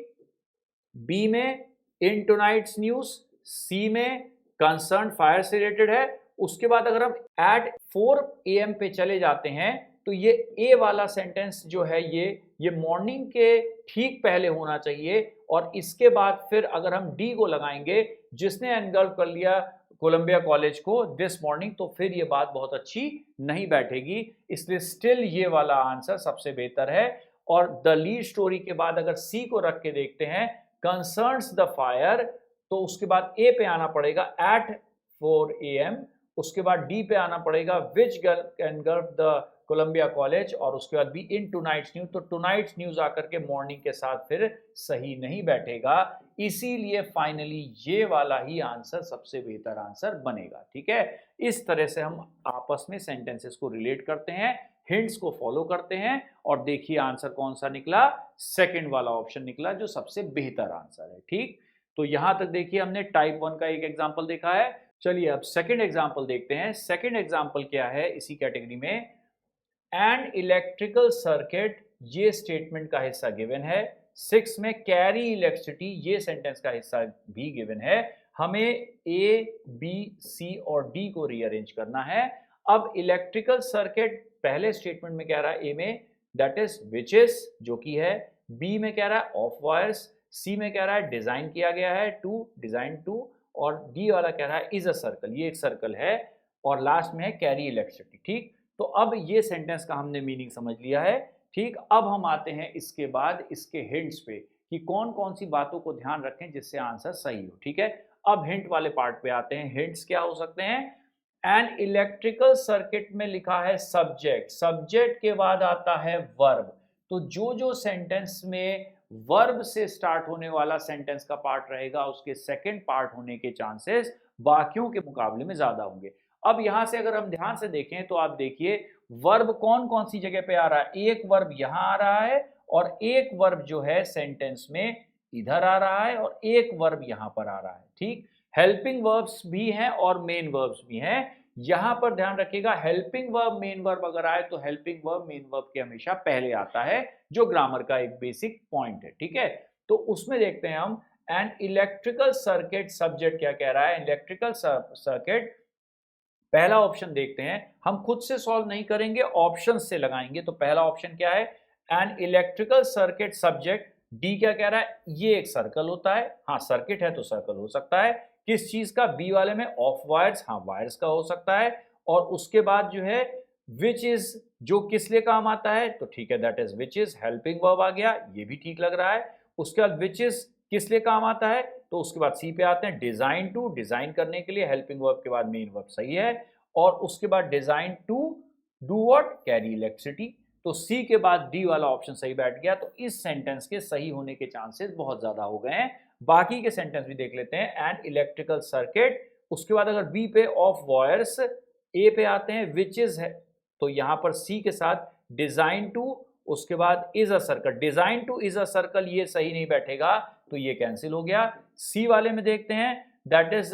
बी में इन टुनाइट्स न्यूज, सी में कंसर्न फायर से रिलेटेड है। उसके बाद अगर हम एट 4 AM पे चले जाते हैं तो ये ए वाला सेंटेंस जो है ये मॉर्निंग के ठीक पहले होना चाहिए, और इसके बाद फिर अगर हम डी को लगाएंगे जिसने एनगल्फ कर लिया कोलंबिया कॉलेज को दिस मॉर्निंग, तो फिर ये बात बहुत अच्छी नहीं बैठेगी, इसलिए स्टिल ये वाला आंसर सबसे बेहतर है। और द लीड स्टोरी के बाद अगर सी को रख के देखते हैं कंसर्न्स द फायर, तो उसके बाद ए पे आना पड़ेगा एट 4 AM, उसके बाद डी पे आना पड़ेगा विच एनगल्फ द कोलंबिया कॉलेज, और उसके बाद भी इन टुनाइट्स न्यूज, तो टुनाइट्स न्यूज आकर के मॉर्निंग के साथ फिर सही नहीं बैठेगा, इसीलिए फाइनली ये वाला ही आंसर सबसे बेहतर आंसर बनेगा, ठीक है। इस तरह से हम आपस में सेंटेंसेस को रिलेट करते हैं, हिंट्स को फॉलो करते हैं, और देखिए आंसर कौन सा निकला, सेकंड वाला ऑप्शन निकला जो सबसे बेहतर आंसर है, ठीक। तो यहां तक देखिए हमने टाइप 1 का एक एग्जांपल देखा है। चलिए अब सेकंड एग्जांपल देखते हैं। सेकंड एग्जांपल क्या है इसी कैटेगरी में, एन इलेक्ट्रिकल सर्किट, ये स्टेटमेंट का हिस्सा गिवन है। 6 में कैरी इलेक्ट्रिसिटी, ये सेंटेंस का हिस्सा भी गिवन है। हमें ए बी सी और डी को रीअरेंज करना है। अब इलेक्ट्रिकल सर्किट पहले स्टेटमेंट में कह रहा है ए में दैट इज विच इज, जो कि है, बी में कह रहा है ऑफ वायर्स, सी में कह रहा है डिजाइन किया गया है टू, डिजाइन टू, और डी वाला कह रहा है इज अ सर्कल, ये एक सर्कल है, और लास्ट में है कैरी इलेक्ट्रिसिटी, ठीक। तो अब ये सेंटेंस का हमने मीनिंग समझ लिया है, ठीक। अब हम आते हैं इसके बाद इसके हिंट्स पे कि कौन कौन सी बातों को ध्यान रखें जिससे आंसर सही हो, ठीक है। अब हिंट वाले पार्ट पे आते हैं। हिंट्स क्या हो सकते हैं, एन इलेक्ट्रिकल सर्किट में लिखा है सब्जेक्ट, सब्जेक्ट के बाद आता है वर्ब, तो जो जो सेंटेंस में वर्ब से स्टार्ट होने वाला सेंटेंस का पार्ट रहेगा, उसके सेकंड पार्ट होने के चांसेस बाकियों के मुकाबले में ज्यादा होंगे। अब यहां से अगर हम ध्यान से देखें तो आप देखिए वर्ब कौन कौन सी जगह पे आ रहा है। एक वर्ब यहां आ रहा है और एक वर्ब जो है सेंटेंस में इधर आ रहा है और एक वर्ब यहां पर आ रहा है। ठीक, हेल्पिंग वर्ब्स भी हैं और मेन वर्ब्स भी हैं। यहां पर ध्यान रखिएगा, हेल्पिंग वर्ब मेन वर्ब अगर आए तो हेल्पिंग वर्ब मेन वर्ब के हमेशा पहले आता है, जो ग्रामर का एक बेसिक पॉइंट है। ठीक है, तो उसमें देखते हैं हम एन इलेक्ट्रिकल सर्किट, सब्जेक्ट क्या कह रहा है, इलेक्ट्रिकल सर्किट। पहला ऑप्शन देखते हैं, हम खुद से सॉल्व नहीं करेंगे, ऑप्शन से लगाएंगे। तो पहला ऑप्शन क्या है, an electrical circuit subject. D क्या कह रहा है, ये एक सर्कल होता है। हाँ, सर्किट है तो सर्कल हो सकता है। किस चीज का, बी वाले में ऑफ वायर्स, हाँ वायर्स का हो सकता है। और उसके बाद जो है विच इज, जो किस लिए काम आता है, तो ठीक है that is which is, helping verb आ गया, ये भी ठीक लग रहा है। उसके बाद विच इज किस लिए काम आता है, तो उसके बाद सी पे आते हैं, डिजाइन टू, डिजाइन करने के लिए, हेल्पिंग वर्ब के बाद मेन वर्ब सही है। और उसके बाद design to do what, carry electricity. तो सी के बाद डी वाला ऑप्शन सही बैठ गया। तो इस सेंटेंस के सही होने के चांसेस बहुत ज्यादा हो गए हैं। बाकी के सेंटेंस भी देख लेते हैं, एंड इलेक्ट्रिकल सर्किट। उसके बाद अगर बी पे ऑफ वायर्स, ए पे आते हैं विच इज है, तो यहां पर सी के साथ डिजाइन टू, उसके बाद is a circle, design two is a circle, ये सही नहीं बैठेगा तो ये कैंसिल हो गया। सी वाले में देखते हैं, दैट इज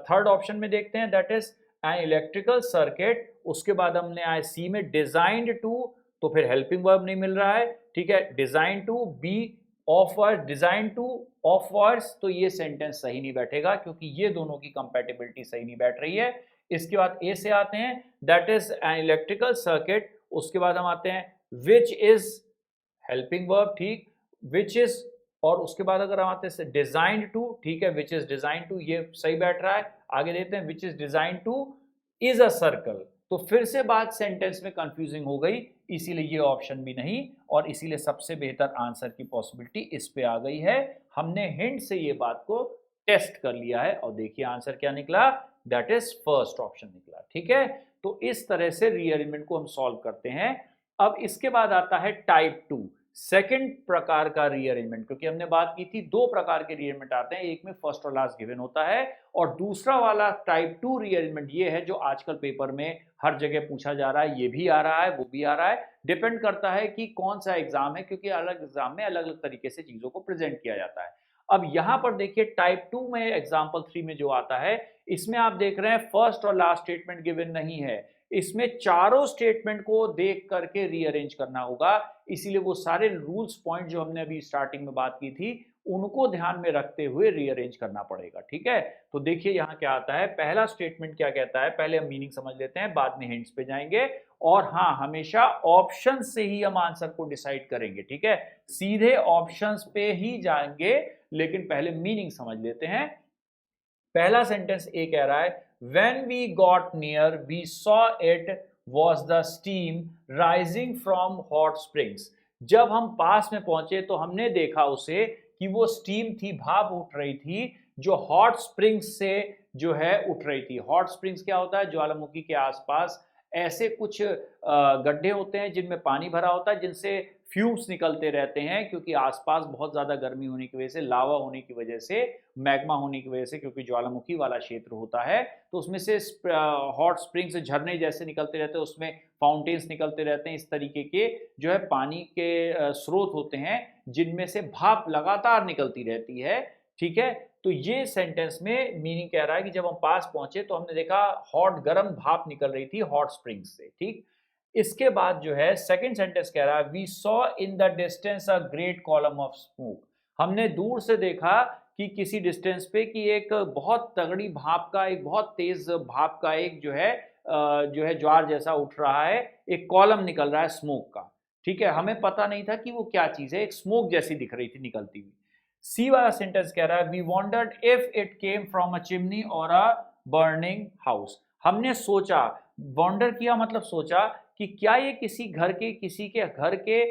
थर्ड ऑप्शन में देखते हैं, that is an electrical circuit. उसके बाद हमने आए सी में डिजाइंड टू, तो फिर हेल्पिंग वर्ब नहीं मिल रहा है। ठीक है, design to, B of word, design to of words, तो ये सेंटेंस सही नहीं बैठेगा क्योंकि ये दोनों की कंपैटिबिलिटी सही नहीं बैठ रही है। इसके बाद ए से आते हैं, that is an electrical circuit. उसके बाद हम आते हैं विच इज, हेल्पिंग वर्ब ठीक, विच इज। और उसके बाद अगर हम आते हैं डिजाइंड टू, ठीक है, विच इज डिजाइन टू, ये सही बैठ रहा है। आगे देखते हैं, which is design two is a circle, तो फिर से बात सेंटेंस में कंफ्यूजिंग हो गई, इसीलिए ये ऑप्शन भी नहीं, और इसीलिए सबसे बेहतर आंसर की पॉसिबिलिटी इस पे आ गई है। हमने हिंट से ये बात को टेस्ट कर लिया है और देखिए आंसर क्या निकला, दैट इज फर्स्ट ऑप्शन निकला। ठीक है, तो इस तरह से रीअरेंजमेंट को हम सॉल्व करते हैं। अब इसके बाद आता है टाइप 2, सेकंड प्रकार का रीअरेंजमेंट, क्योंकि हमने बात की थी दो प्रकार के रीअरेंजमेंट आते हैं, एक में फर्स्ट और लास्ट गिवन होता है, और दूसरा वाला टाइप 2 रीअरेंजमेंट ये है जो आजकल पेपर में हर जगह पूछा जा रहा है, ये भी आ रहा है वो भी आ रहा है, डिपेंड करता है कि कौन सा एग्जाम है, क्योंकि अलग एग्जाम में अलग अलग तरीके से चीजों को प्रेजेंट किया जाता है। अब यहां पर देखिए टाइप 2 में एग्जाम्पल 3 में जो आता है, इसमें आप देख रहे हैं फर्स्ट और लास्ट स्टेटमेंट गिवन नहीं है, इसमें चारों स्टेटमेंट को देख करके रीअरेंज करना होगा। इसीलिए वो सारे रूल्स पॉइंट जो हमने अभी स्टार्टिंग में बात की थी उनको ध्यान में रखते हुए रीअरेंज करना पड़ेगा। ठीक है, तो देखिए यहां क्या आता है, पहला स्टेटमेंट क्या कहता है, पहले हम मीनिंग समझ लेते हैं, बाद में हिंट्स पे जाएंगे। और हाँ, हमेशा ऑप्शन से ही हम आंसर को डिसाइड करेंगे। ठीक है, सीधे ऑप्शंस पे ही जाएंगे, लेकिन पहले मीनिंग समझ लेते हैं। पहला सेंटेंस ए कह रहा है, when we got near we saw it was the steam rising from hot springs। जब हम पास में पहुंचे तो हमने देखा उसे कि वो स्टीम थी, भाप उठ रही थी जो हॉट स्प्रिंग्स से जो है उठ रही थी। हॉट स्प्रिंग्स क्या होता है, ज्वालामुखी के आसपास ऐसे कुछ गड्ढे होते हैं जिनमें पानी भरा होता है, जिनसे फ्यूम्स निकलते रहते हैं, क्योंकि आसपास बहुत ज़्यादा गर्मी होने की वजह से, लावा होने की वजह से, मैग्मा होने की वजह से, क्योंकि ज्वालामुखी वाला क्षेत्र होता है, तो उसमें से हॉट स्प्रिंग से झरने जैसे निकलते रहते हैं, उसमें फाउंटेन्स निकलते रहते हैं। इस तरीके के जो है पानी के स्रोत होते हैं जिनमें से भाप लगातार निकलती रहती है। ठीक है, तो ये सेंटेंस में मीनिंग कह रहा है कि जब हम पास पहुंचे तो हमने देखा हॉट गर्म भाप निकल रही थी हॉट स्प्रिंग्स से। ठीक, इसके बाद जो है सेकंड सेंटेंस कह रहा है, we saw in the distance a great column of smoke. हमने दूर से देखा कि किसी डिस्टेंस पे कि एक बहुत तगड़ी भाप का, एक बहुत तेज भाप का एक जो है ज्वार जैसा उठ रहा है, एक कॉलम निकल रहा है स्मोक का। ठीक है, हमें पता नहीं था कि वो क्या चीज है, एक स्मोक जैसी दिख रही थी निकलती हुई। सी वाला सेंटेंस कह रहा है, we wondered if it came from a chimney or a burning house. हमने सोचा, वॉन्डर किया मतलब सोचा कि क्या ये किसी के घर के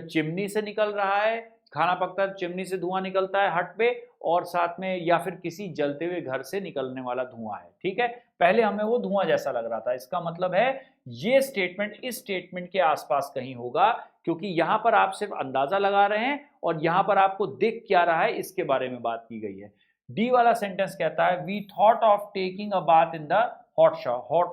चिमनी से निकल रहा है, खाना पकता है तो चिमनी से धुआं निकलता है हट पे, और साथ में या फिर किसी जलते हुए घर से निकलने वाला धुआं है, ठीक है। पहले हमें वो धुआं जैसा लग रहा था, इसका मतलब है ये स्टेटमेंट इस स्टेटमेंट के आसपास कहीं होगा, क्योंकि यहां पर आप सिर्फ अंदाजा लगा रहे हैं और यहां पर आपको दिख क्या रहा है इसके बारे में बात की गई है। डी वाला सेंटेंस कहता है we thought of taking a bath in the hot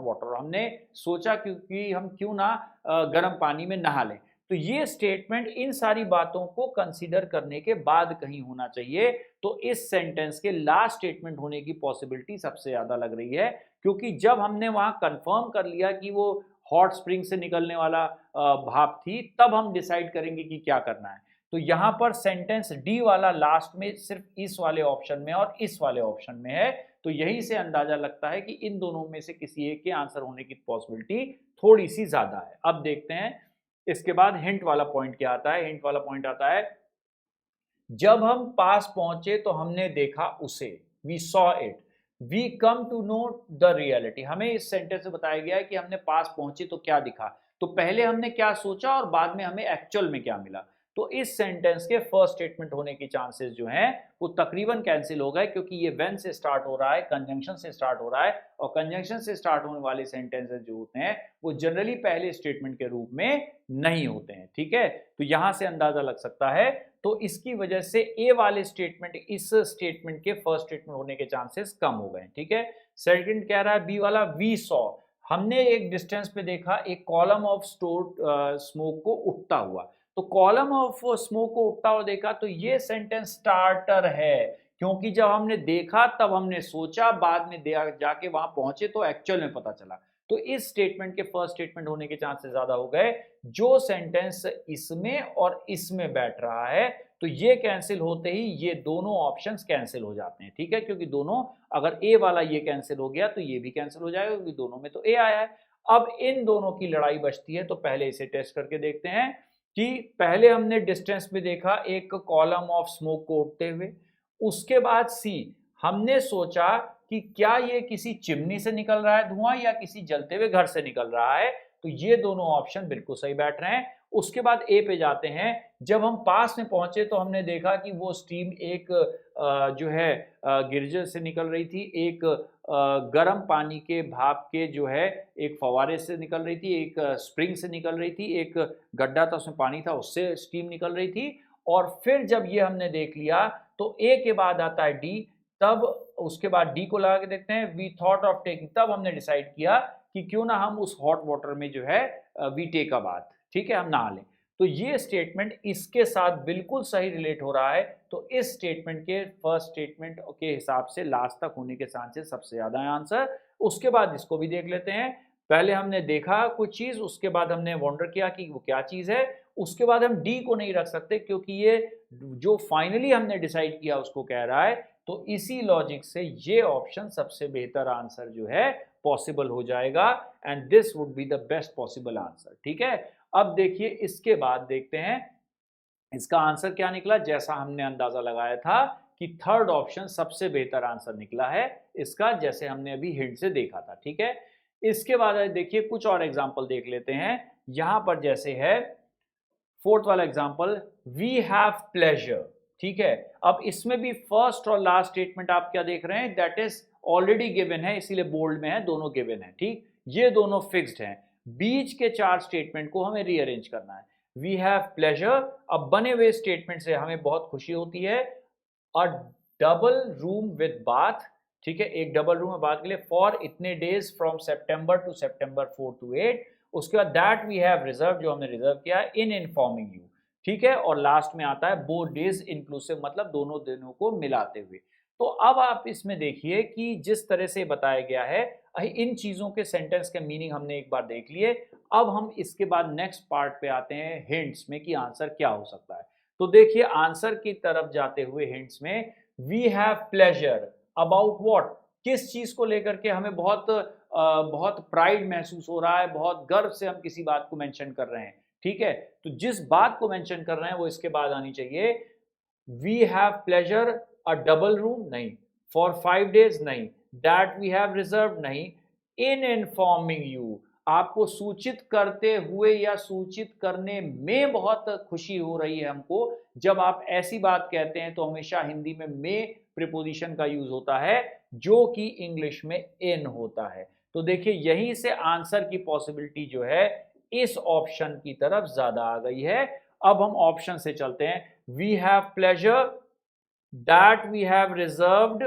water, हमने सोचा क्योंकि हम क्यों ना गर्म पानी में नहा लें। तो ये स्टेटमेंट इन सारी बातों को कंसीडर करने के बाद कहीं होना चाहिए, तो इस सेंटेंस के लास्ट स्टेटमेंट होने की पॉसिबिलिटी सबसे ज्यादा लग रही है, क्योंकि जब हमने वहां कंफर्म कर लिया कि वो हॉट स्प्रिंग से निकलने वाला भाप थी, तब हम डिसाइड करेंगे कि क्या करना है। तो यहां पर सेंटेंस डी वाला लास्ट में सिर्फ इस वाले ऑप्शन में और इस वाले ऑप्शन में है, तो यही से अंदाजा लगता है कि इन दोनों में से किसी एक के आंसर होने की पॉसिबिलिटी थोड़ी सी ज्यादा है। अब देखते हैं इसके बाद हिंट वाला पॉइंट क्या आता है। हिंट वाला पॉइंट आता है जब हम पास पहुंचे तो हमने देखा उसे, we saw it, we come to know the reality. हमें इस सेंटेंस से बताया गया है कि हमने पास पहुंचे तो क्या दिखा, तो पहले हमने क्या सोचा और बाद में हमें एक्चुअल में क्या मिला। तो इस सेंटेंस के फर्स्ट स्टेटमेंट होने की चांसेस जो हैं वो तकरीबन कैंसिल हो गए, क्योंकि ये व्हेन से स्टार्ट हो रहा है, कंजंक्शन से स्टार्ट हो रहा है, और कंजंक्शन से स्टार्ट होने वाले सेंटेंसेस जो होते हैं वो जनरली पहले स्टेटमेंट के रूप में नहीं होते हैं, ठीक है। तो यहां से अंदाजा लग सकता है, तो इसकी वजह से ए वाले स्टेटमेंट इस स्टेटमेंट के फर्स्ट स्टेटमेंट होने के चांसेस कम हो गए, ठीक है। सेकंड कह रहा है बी वाला वी सॉ, हमने एक डिस्टेंस पे देखा एक कॉलम ऑफ स्टोर्ड स्मोक को उठता हुआ, तो कॉलम ऑफ स्मोक को उठता हुआ देखा, तो ये सेंटेंस स्टार्टर है, क्योंकि जब हमने देखा तब हमने सोचा, बाद में जाके वहां पहुंचे तो एक्चुअल में पता चला। तो इस स्टेटमेंट के फर्स्ट स्टेटमेंट होने के चांसेस ज्यादा हो गए। जो सेंटेंस इसमें और इसमें बैठ रहा है, तो ये कैंसिल होते ही ये दोनों ऑप्शंस कैंसिल हो जाते हैं, ठीक है, क्योंकि दोनों, अगर ए वाला ये कैंसिल हो गया तो ये भी कैंसिल हो जाएगा, क्योंकि दोनों में तो ए आया है। अब इन दोनों की लड़ाई बचती है, तो पहले इसे टेस्ट करके देखते हैं कि पहले हमने डिस्टेंस में देखा एक कॉलम ऑफ स्मोक को उठते हुए, उसके बाद सी हमने सोचा कि क्या ये किसी चिमनी से निकल रहा है धुआं या किसी जलते हुए घर से निकल रहा है, तो ये दोनों ऑप्शन बिल्कुल सही बैठ रहे हैं। उसके बाद ए पे जाते हैं, जब हम पास में पहुंचे तो हमने देखा कि वो स्टीम एक जो है गिरजे से निकल रही थी, एक गर्म पानी के भाप के जो है एक फवारे से निकल रही थी, एक स्प्रिंग से निकल रही थी, एक गड्ढा था उसमें पानी था उससे स्टीम निकल रही थी। और फिर जब ये हमने देख लिया तो ए के बाद आता है डी, तब उसके बाद डी को लगा के देखते हैं वी थॉट ऑफ टेकिंग, तब हमने डिसाइड किया कि क्यों ना हम उस हॉट वाटर में जो है वी टेक अ बाथ, ठीक है, हम नहा लें। तो ये स्टेटमेंट इसके साथ बिल्कुल सही रिलेट हो रहा है, तो इस स्टेटमेंट के फर्स्ट स्टेटमेंट के हिसाब से लास्ट तक होने के चांसेस सबसे ज्यादा है आंसर। उसके बाद इसको भी देख लेते हैं, पहले हमने देखा कुछ चीज, उसके बाद हमने वॉन्डर किया कि वो क्या चीज है, उसके बाद हम डी को नहीं रख सकते क्योंकि ये जो फाइनली हमने डिसाइड किया उसको कह रहा है, तो इसी लॉजिक से ये ऑप्शन सबसे बेहतर आंसर जो है पॉसिबल हो जाएगा, and this would be the best possible answer, ठीक है। अब देखिए इसके बाद देखते हैं इसका आंसर क्या निकला। जैसा हमने अंदाजा लगाया था कि थर्ड ऑप्शन सबसे बेहतर आंसर निकला है इसका, जैसे हमने अभी हिंट से देखा था, ठीक है। इसके बाद देखिए कुछ और एग्जांपल देख लेते हैं। यहां पर जैसे है फोर्थ वाला एग्जांपल, वी हैव प्लेजर, ठीक है। अब इसमें भी फर्स्ट और लास्ट स्टेटमेंट आप क्या देख रहे हैं, दैट इज ऑलरेडी गिवन है, इसीलिए बोल्ड में है, दोनों गिवन है, ठीक, ये दोनों फिक्स्ड हैं। बीच के चार स्टेटमेंट को हमें रीअरेंज करना है। वी हैव प्लेजर, अब बने हुए स्टेटमेंट से हमें बहुत खुशी होती है। अ डबल रूम विद बाथ, ठीक है, एक डबल रूम है बाथ के लिए, फॉर इतने days from September to September 4 to 8। उसके बाद दैट वी हैव रिजर्व, जो हमने रिजर्व किया है इन इन्फॉर्मिंग यू, ठीक है। और लास्ट में आता है बोथ डेज इंक्लूसिव, मतलब दोनों दिनों को मिलाते हुए। तो अब आप इसमें देखिए कि जिस तरह से बताया गया है, इन चीजों के सेंटेंस के मीनिंग हमने एक बार देख लिए। अब हम इसके बाद नेक्स्ट पार्ट पे आते हैं हिंट्स में कि आंसर क्या हो सकता है। तो देखिए आंसर की तरफ जाते हुए हिंट्स में, we have pleasure about what, किस चीज को लेकर के हमें बहुत प्राइड महसूस हो रहा है, बहुत गर्व से हम किसी बात को मेंशन कर रहे हैं, ठीक है। तो जिस बात को मेंशन कर रहे हैं वो इसके बाद आनी चाहिए। We have pleasure a double room नहीं, फॉर 5 days नहीं, दैट वी हैव रिजर्व नहीं, इन इन्फॉर्मिंग यू, आपको सूचित करते हुए या सूचित करने में बहुत खुशी हो रही है हमको। जब आप ऐसी बात कहते हैं तो हमेशा हिंदी में प्रीपोजिशन का यूज होता है, जो कि इंग्लिश में इन होता है। तो देखिए यहीं से आंसर की पॉसिबिलिटी जो है इस ऑप्शन की तरफ ज्यादा आ गई है। अब हम ऑप्शन से चलते हैं। We have pleasure, that we have reserved,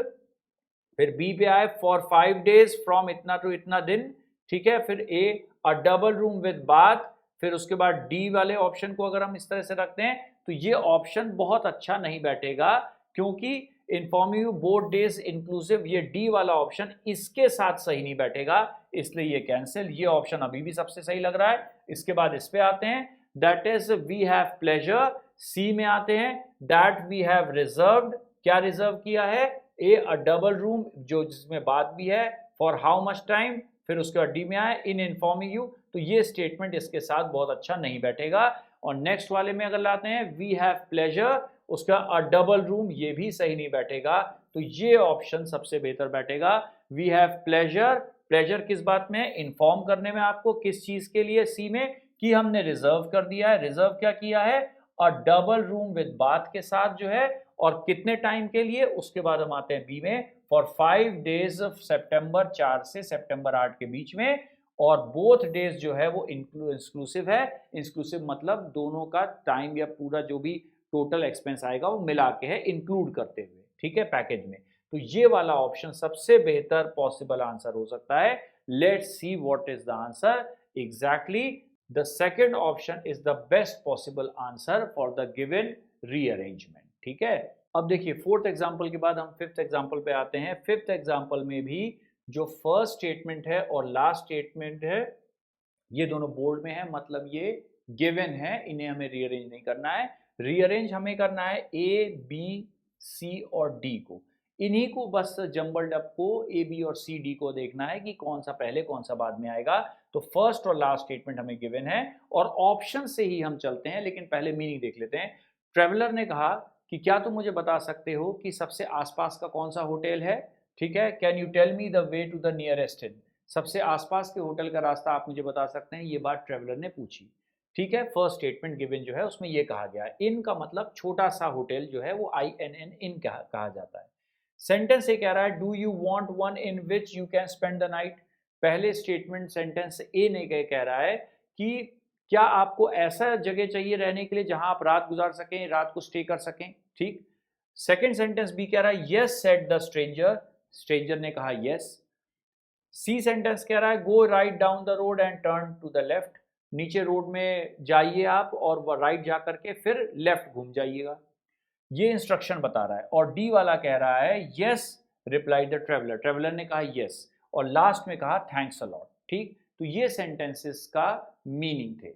फिर बी पे आए फॉर 5 days फ्रॉम इतना टू इतना दिन, ठीक है। फिर a uh double room with bath, फिर उसके बाद डी वाले ऑप्शन को अगर हम इस तरह से रखते हैं तो ये ऑप्शन बहुत अच्छा नहीं बैठेगा, क्योंकि inform you both days inclusive, ये डी वाला ऑप्शन इसके साथ सही नहीं बैठेगा, इसलिए ये कैंसिल। ये ऑप्शन अभी भी सबसे सही लग रहा है। इसके बाद इस पे आते हैं, that is we have pleasure. C में आते हैं, दैट वी हैव रिजर्व्ड, क्या रिजर्व किया है, ए अ डबल रूम जो जिसमें बात भी है, फॉर हाउ मच टाइम, फिर उसके बाद डी में आए इन इन्फॉर्मिंग यू, तो ये स्टेटमेंट इसके साथ बहुत अच्छा नहीं बैठेगा। और नेक्स्ट वाले में अगर लाते हैं वी हैव प्लेजर, उसका अ डबल रूम, ये भी सही नहीं बैठेगा, तो ये ऑप्शन सबसे बेहतर बैठेगा। वी हैव प्लेजर, प्लेजर किस बात में, इन्फॉर्म करने में आपको, किस चीज के लिए, सी में, कि हमने रिजर्व कर दिया है। रिजर्व क्या किया है, अ डबल रूम विद बाथ के साथ जो है, और कितने टाइम के लिए। उसके बाद हम आते हैं बी में, फॉर 5 days ऑफ सितंबर 4 से सितंबर 8 के बीच में, और बोथ डेज जो है वो इंक्लूसिव है। इंक्लूसिव मतलब दोनों का टाइम या पूरा जो भी टोटल एक्सपेंस आएगा वो मिला के है, इंक्लूड करते हुए, ठीक है, पैकेज में। तो ये वाला ऑप्शन सबसे बेहतर पॉसिबल आंसर हो सकता है। Let's see what is the answer exactly. The second option is the best possible answer for the given rearrangement, ठीक है। अब देखिए फोर्थ एग्जांपल के बाद हम फिफ्थ एग्जांपल पे आते हैं। फिफ्थ एग्जांपल में भी जो फर्स्ट स्टेटमेंट है और लास्ट स्टेटमेंट है ये दोनों बोर्ड में है, मतलब ये गिवन है, इन्हें हमें रीअरेंज नहीं करना है। रीअरेंज हमें करना है ए बी सी और डी को, इन्हीं को बस जंबल्ड अप को ए बी और सी डी को देखना है कि कौन सा पहले कौन सा बाद में आएगा। तो फर्स्ट और लास्ट स्टेटमेंट हमें गिवन है और ऑप्शन से ही हम चलते हैं, लेकिन पहले मीनिंग देख लेते हैं। ट्रेवलर ने कहा कि क्या तुम मुझे बता सकते हो कि सबसे आसपास का कौन सा होटल है, ठीक है। Can you tell me the way to the nearest inn, सबसे आसपास के होटल का रास्ता आप मुझे बता सकते हैं, ये बात ट्रेवलर ने पूछी, ठीक है। फर्स्ट स्टेटमेंट गिवन जो है उसमें ये कहा गया है, इन का मतलब छोटा सा होटल जो है वो INN इन कहा जाता है। सेंटेंस ये कह रहा है do you want one in which you can spend the night. पहले स्टेटमेंट सेंटेंस ए ने कह रहा है कि क्या आपको ऐसा जगह चाहिए रहने के लिए जहां आप रात गुजार सकें, रात को स्टे कर सकें, ठीक। सेकंड सेंटेंस बी कह रहा है yes said the stranger, stranger ने कहा यस। सी सेंटेंस कह रहा है go right down the road and turn to the left, नीचे रोड में जाइए आप और राइट जा करके फिर लेफ्ट घूम जाइएगा, ये इंस्ट्रक्शन बता रहा है। और डी वाला कह रहा है yes reply the traveller, traveller ने कहा यस और लास्ट में कहा थैंक्स अ लॉट, ठीक। तो ये सेंटेंसेस का मीनिंग थे।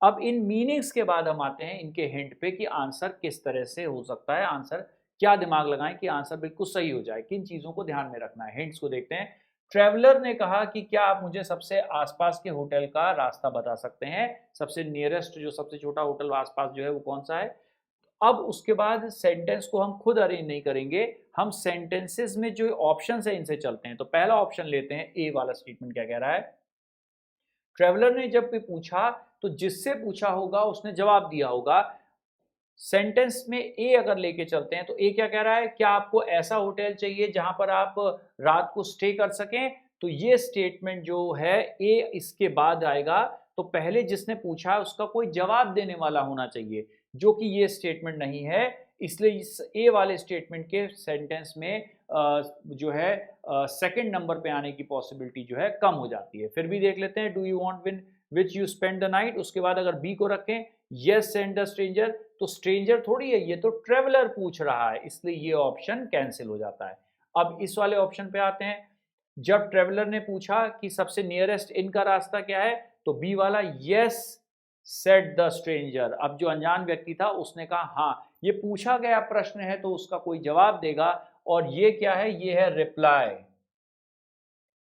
अब इन मीनिंग्स के बाद हम आते हैं इनके हिंट पे कि आंसर किस तरह से हो सकता है, आंसर क्या दिमाग लगाएं कि आंसर बिल्कुल सही हो जाए, किन चीजों को ध्यान में रखना है। हिंट्स को देखते हैं। ट्रेवलर ने कहा कि क्या आप मुझे सबसे आसपास के होटल का रास्ता बता सकते हैं, सबसे नियरेस्ट जो सबसे छोटा होटल आसपास जो है वो कौन सा है। अब उसके बाद सेंटेंस को हम खुद अरेंज नहीं करेंगे, हम सेंटेंसेस में जो ऑप्शन है इनसे चलते हैं। तो पहला ऑप्शन लेते हैं, ए वाला स्टेटमेंट क्या कह रहा है, ट्रेवलर ने जब भी पूछा तो जिससे पूछा होगा उसने जवाब दिया होगा। सेंटेंस में ए अगर लेके चलते हैं तो ए क्या कह रहा है, क्या आपको ऐसा होटल चाहिए जहां पर आप रात को स्टे कर सकें। तो ये स्टेटमेंट जो है ए इसके बाद आएगा, तो पहले जिसने पूछा उसका कोई जवाब देने वाला होना चाहिए, जो कि ये स्टेटमेंट नहीं है। इसलिए इस ए वाले स्टेटमेंट के सेंटेंस में जो है सेकंड नंबर पे आने की पॉसिबिलिटी जो है कम हो जाती है। फिर भी देख लेते हैं, do you want win which you spend the night, उसके बाद अगर बी को रखें यस सेंड द स्ट्रेंजर, तो स्ट्रेंजर थोड़ी है, ये तो ट्रेवलर पूछ रहा है, इसलिए ये ऑप्शन कैंसिल हो जाता है। अब इस वाले ऑप्शन पे आते हैं, जब ट्रेवलर ने पूछा कि सबसे नियरेस्ट इनका रास्ता क्या है, तो बी वाला यस सेड द स्ट्रेंजर। अब जो अनजान व्यक्ति था उसने कहा हाँ, ये पूछा गया प्रश्न है तो उसका कोई जवाब देगा, और ये क्या है, ये है रिप्लाई।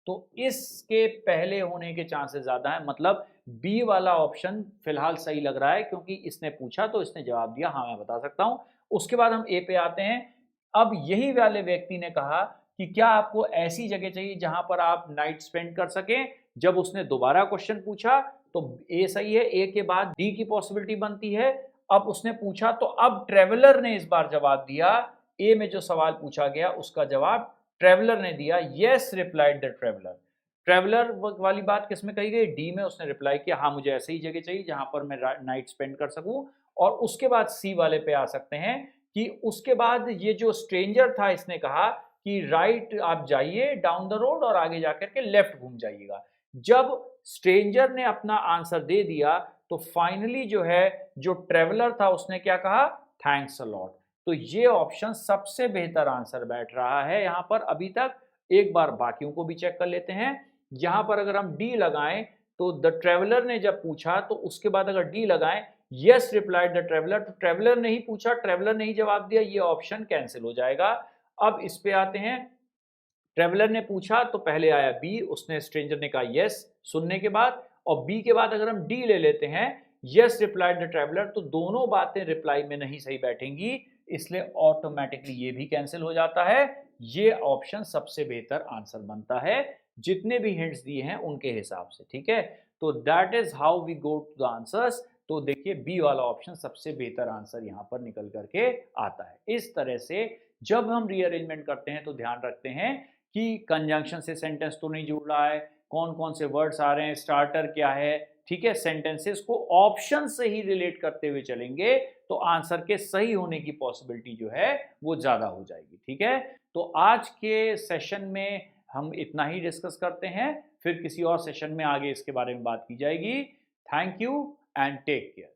तो इसके पहले होने के चांसेस ज्यादा है, मतलब बी वाला ऑप्शन फिलहाल सही लग रहा है, क्योंकि इसने पूछा तो इसने जवाब दिया हाँ मैं बता सकता हूं। उसके बाद हम ए पे आते हैं। अब यही वाले व्यक्ति ने कहा कि क्या आपको ऐसी जगह चाहिए जहां पर आप नाइट स्पेंड कर सकें, जब उसने दोबारा क्वेश्चन पूछा तो ए सही है, ए के बाद डी की पॉसिबिलिटी बनती है। अब उसने पूछा तो अब ट्रेवलर ने इस बार जवाब दिया, ए में जो सवाल पूछा गया उसका जवाब ट्रेवलर ने दिया, yes replied the traveller. Traveller वाली बात किसमें कही गई, डी में उसने रिप्लाई किया हाँ मुझे ऐसे ही जगह चाहिए जहां पर मैं नाइट स्पेंड कर सकूं। और उसके बाद सी वाले पे आ सकते हैं कि उसके बाद ये जो स्ट्रेंजर था इसने कहा कि राइट आप जाइए डाउन द रोड और आगे जाकर के लेफ्ट घूम जाइएगा। जब स्ट्रेंजर ने अपना आंसर दे दिया तो फाइनली जो है जो ट्रेवलर था उसने क्या कहा, थैंक्स अ लॉट। तो ये ऑप्शन सबसे बेहतर आंसर बैठ रहा है यहाँ पर अभी तक। एक बार बाकियों को भी चेक कर लेते हैं। यहाँ पर अगर हम डी लगाएं तो द ट्रेवलर ने जब पूछा तो उसके बाद अगर डी लगाएं यस रिप्लाइड द ट्रेवलर, तो ट्रेवलर ने ही पूछा, ट्रेवलर ने ही जवाब दिया, ये ऑप्शन कैंसिल हो जाएगा। अब इस पे आते हैं, ट्रेवलर ने पूछा तो पहले आया बी, उसने स्ट्रेंजर ने कहा यस सुनने के बाद, और बी के बाद अगर हम डी ले लेते हैं यस रिप्लाइड द ट्रेवलर, तो दोनों बातें रिप्लाई में नहीं सही बैठेंगी, इसलिए ऑटोमेटिकली ये भी कैंसिल हो जाता है। ये ऑप्शन सबसे बेहतर आंसर बनता है जितने भी हिंट्स दिए हैं उनके हिसाब से, ठीक है। तो that is how we go to the answers. तो देखिए बी वाला ऑप्शन सबसे बेहतर आंसर यहाँ पर निकल करके आता है। इस तरह से जब हम रीअरेंजमेंट करते हैं तो ध्यान रखते हैं कि कंजंक्शन से सेंटेंस तो नहीं जुड़ रहा है, कौन कौन से वर्ड्स आ रहे हैं, स्टार्टर क्या है, ठीक है। सेंटेंसेस को ऑप्शन से ही रिलेट करते हुए चलेंगे तो आंसर के सही होने की पॉसिबिलिटी जो है वो ज्यादा हो जाएगी, ठीक है। तो आज के सेशन में हम इतना ही डिस्कस करते हैं, फिर किसी और सेशन में आगे इसके बारे में बात की जाएगी। Thank you and take care.